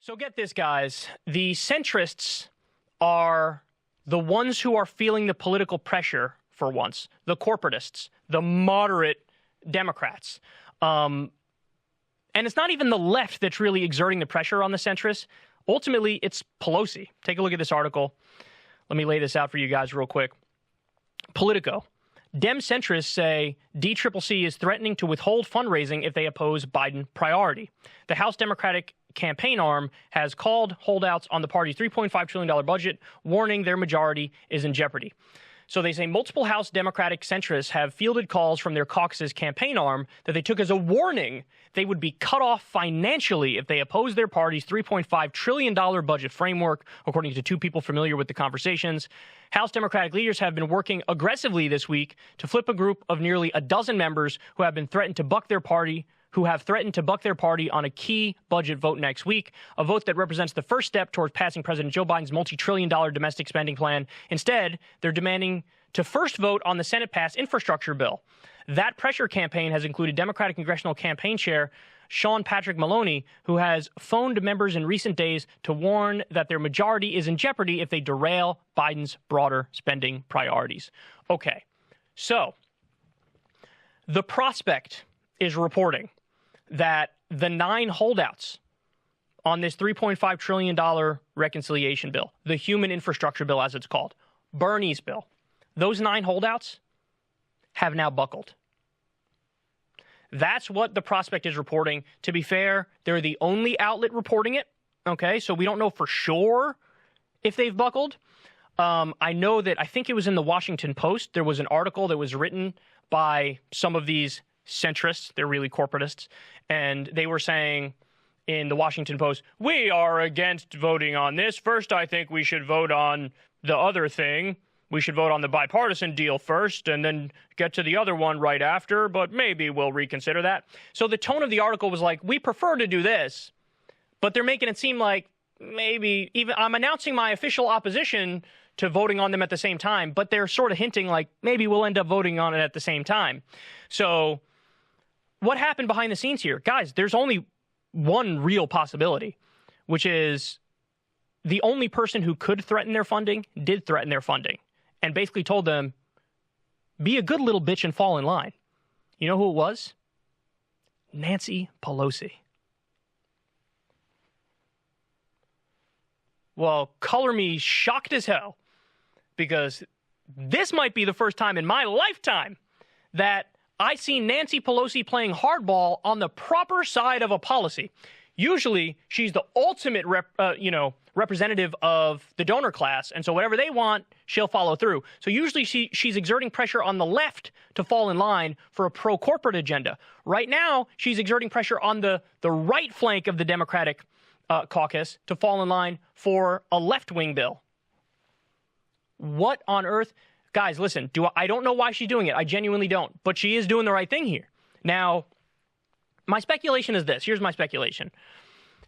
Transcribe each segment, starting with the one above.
So get this, guys. The centrists are the ones who are feeling the political pressure for once. The corporatists, the moderate Democrats. And it's not even the left that's really exerting the pressure on the centrists. Ultimately, it's Pelosi. Take a look at this article. Let me lay this out for you guys real quick. Politico. Dem centrists say DCCC is threatening to withhold fundraising if they oppose Biden priority. The House Democratic campaign arm has called holdouts on the party's $3.5 trillion budget, warning their majority is in jeopardy. So they say multiple House Democratic centrists have fielded calls from their caucus's campaign arm that they took as a warning they would be cut off financially if they oppose their party's $3.5 trillion budget framework, according to two people familiar with the conversations. House Democratic leaders have been working aggressively this week to flip a group of nearly a dozen members who have threatened to buck their party on a key budget vote next week, a vote that represents the first step towards passing President Joe Biden's multi-trillion-dollar domestic spending plan. Instead, they're demanding to first vote on the Senate-passed infrastructure bill. That pressure campaign has included Democratic Congressional Campaign Chair Sean Patrick Maloney, who has phoned members in recent days to warn that their majority is in jeopardy if they derail Biden's broader spending priorities. Okay, so The Prospect is reporting that the 9 holdouts on this $3.5 trillion reconciliation bill, the human infrastructure bill as it's called, Bernie's bill, those 9 holdouts have now buckled. That's what The Prospect is reporting. To be fair, they're the only outlet reporting it, okay? So we don't know for sure if they've buckled. I know that I think it was in the Washington Post. There was an article that was written by some of these centrists, they're really corporatists, and they were saying in the Washington Post, we are against voting on this. First, I think we should vote on the other thing. We should vote on the bipartisan deal first and then get to the other one right after, but maybe we'll reconsider that. So the tone of the article was like, we prefer to do this, but they're making it seem like maybe even I'm announcing my official opposition to voting on them at the same time, but they're sort of hinting like maybe we'll end up voting on it at the same time. So what happened behind the scenes here? Guys, there's only one real possibility, which is the only person who could threaten their funding did threaten their funding and basically told them, be a good little bitch and fall in line. You know who it was? Nancy Pelosi. Well, color me shocked as hell, because this might be the first time in my lifetime that I see Nancy Pelosi playing hardball on the proper side of a policy. Usually, she's the ultimate representative of the donor class, and so whatever they want, she'll follow through. So usually she's exerting pressure on the left to fall in line for a pro-corporate agenda. Right now, she's exerting pressure on the right flank of the Democratic caucus to fall in line for a left-wing bill. What on earth? Guys, listen, I don't know why she's doing it. I genuinely don't. But she is doing the right thing here. Now, my speculation is this. Here's my speculation.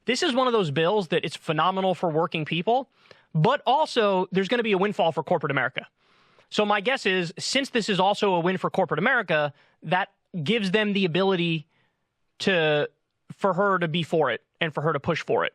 This is one of those bills that it's phenomenal for working people, but also there's going to be a windfall for corporate America. So my guess is, since this is also a win for corporate America, that gives them the ability for her to be for it and for her to push for it.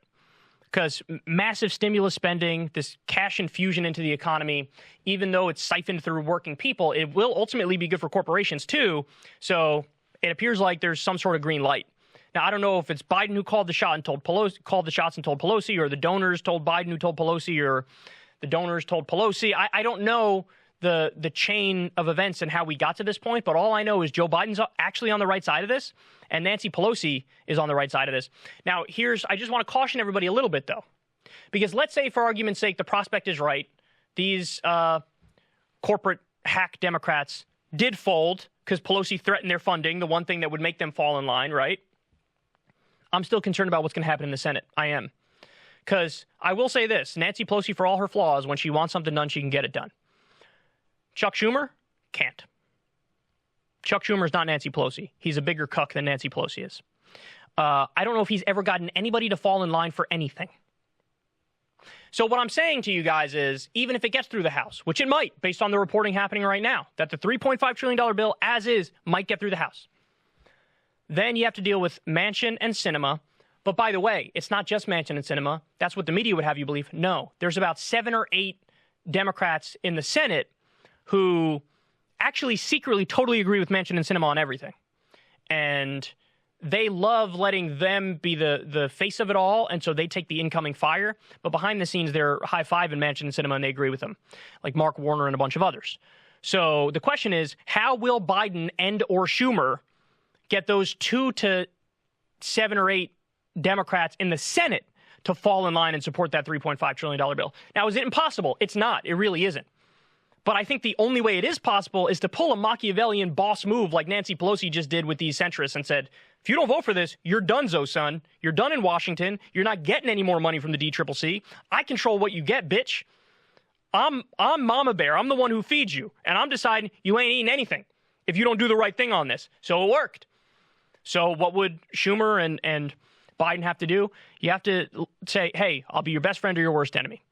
Because massive stimulus spending, this cash infusion into the economy, even though it's siphoned through working people, it will ultimately be good for corporations too. So it appears like there's some sort of green light. Now, I don't know if it's Biden who called the shots and told Pelosi, or the donors told Biden who told Pelosi, or the donors told Pelosi. I don't know the chain of events and how we got to this point, but all I know is Joe Biden's actually on the right side of this, and Nancy Pelosi is on the right side of this. Now, I just want to caution everybody a little bit, though, because let's say, for argument's sake, the Prospect is right. These corporate hack Democrats did fold because Pelosi threatened their funding, the one thing that would make them fall in line, right? I'm still concerned about what's going to happen in the Senate. I am. Because I will say this, Nancy Pelosi, for all her flaws, when she wants something done, she can get it done. Chuck Schumer can't. Chuck Schumer's not Nancy Pelosi. He's a bigger cuck than Nancy Pelosi is. I don't know if he's ever gotten anybody to fall in line for anything. So what I'm saying to you guys is, even if it gets through the House, which it might, based on the reporting happening right now, that the $3.5 trillion bill, as is, might get through the House. Then you have to deal with Manchin and Sinema, But by the way, it's not just Manchin and Sinema. That's what the media would have you believe. No, there's about 7 or 8 Democrats in the Senate who actually secretly totally agree with Manchin and Sinema on everything. And they love letting them be the face of it all, and so they take the incoming fire. But behind the scenes, they're high-fiving Manchin and Sinema, and they agree with them, like Mark Warner and a bunch of others. So the question is, how will Biden and or Schumer get those 2 to 7 or 8 Democrats in the Senate to fall in line and support that $3.5 trillion bill? Now, is it impossible? It's not. It really isn't. But I think the only way it is possible is to pull a Machiavellian boss move like Nancy Pelosi just did with these centrists and said, if you don't vote for this, you're donezo, son. You're done in Washington. You're not getting any more money from the DCCC. I control what you get, bitch. I'm Mama Bear. I'm the one who feeds you. And I'm deciding you ain't eating anything if you don't do the right thing on this. So it worked. So what would Schumer and Biden have to do? You have to say, hey, I'll be your best friend or your worst enemy.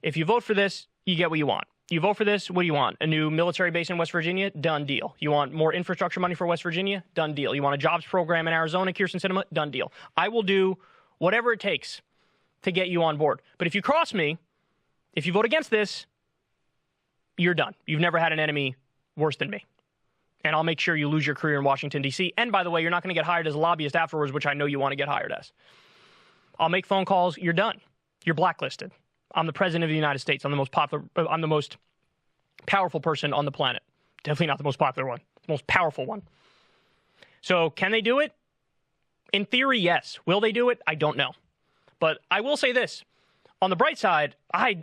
If you vote for this, you get what you want. You vote for this, what do you want? A new military base in West Virginia? Done deal. You want more infrastructure money for West Virginia? Done deal. You want a jobs program in Arizona, Kirsten Sinema? Done deal. I will do whatever it takes to get you on board. But if you cross me, if you vote against this, you're done. You've never had an enemy worse than me. And I'll make sure you lose your career in Washington, D.C. And by the way, you're not going to get hired as a lobbyist afterwards, which I know you want to get hired as. I'll make phone calls. You're done. You're blacklisted. I'm the president of the United States. I'm the most popular. I'm the most powerful person on the planet. Definitely not the most popular one. The most powerful one. So can they do it? In theory, yes. Will they do it? I don't know. But I will say this. On the bright side,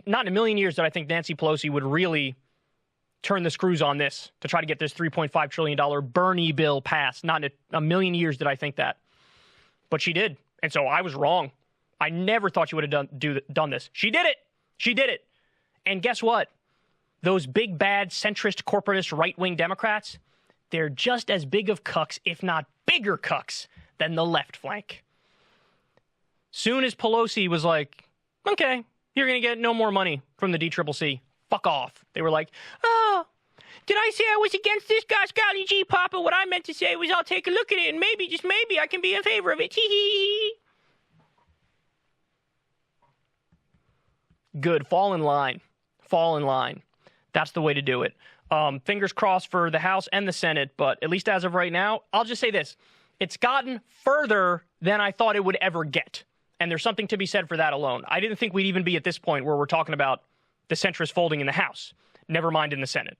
not in a million years did I think Nancy Pelosi would really turn the screws on this to try to get this $3.5 trillion Bernie bill passed. Not in a million years did I think that. But she did. And so I was wrong. I never thought she would have done this. She did it. She did it. And guess what? Those big, bad, centrist, corporatist, right-wing Democrats, they're just as big of cucks, if not bigger cucks, than the left flank. Soon as Pelosi was like, okay, you're going to get no more money from the DCCC. Fuck off. They were like, oh, did I say I was against this? Gosh, golly gee, Papa, what I meant to say was I'll take a look at it and maybe, just maybe, I can be in favor of it. Good. Fall in line. Fall in line. That's the way to do it. Fingers crossed for the House and the Senate, but at least as of right now, I'll just say this. It's gotten further than I thought it would ever get. And there's something to be said for that alone. I didn't think we'd even be at this point where we're talking about the centrist folding in the House, never mind in the Senate.